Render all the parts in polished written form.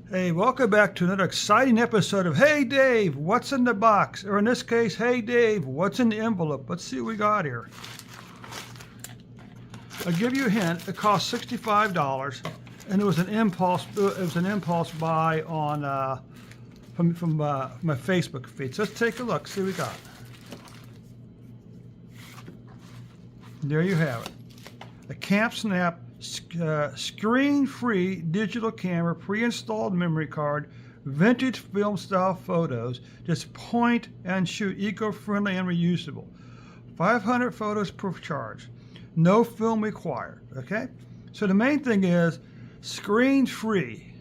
Hey, welcome back to another exciting episode of Hey Dave, what's in the box? Or in this case, Hey Dave, what's in the envelope? Let's see what we got here. I'll give you a hint. It cost $65, and it was an impulse. It was an impulse buy on from my Facebook feed. So let's take a look. See what we got. There you have it. A Camp Snap screen-free digital camera, pre-installed memory card, vintage film-style photos, just point and shoot, eco-friendly and reusable. 500 photos per charge. No film required, okay? So the main thing is screen-free.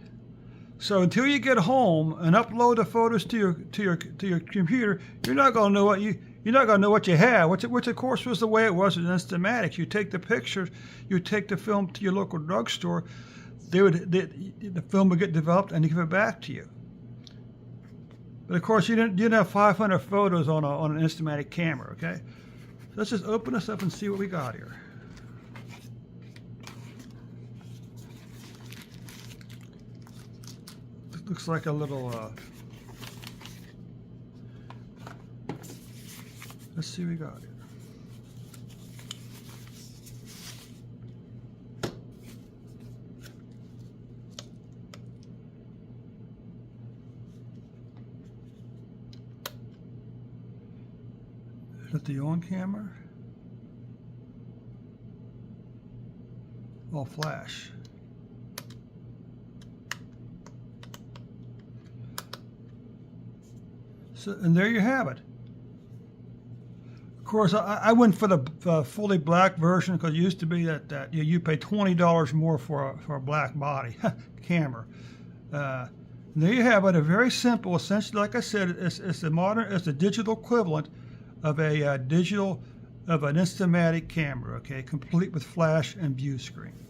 So until you get home and upload the photos to your computer, you're not going to know what you have, which of course was the way it was with Instamatic. You take the pictures, you take the film to your local drugstore, the film would get developed and they give it back to you. But of course, you didn't have 500 photos on an Instamatic camera, okay? So let's just open this up and see what we got here. It looks like a little. Let's see what we got here. Is that the on camera? Oh, flash. So, and there you have it. Of course, I went for the fully black version because it used to be that you pay $20 more for a black body camera. There you have it. A very simple, essentially, like I said, it's the digital equivalent of an Instamatic camera. Okay, complete with flash and view screen.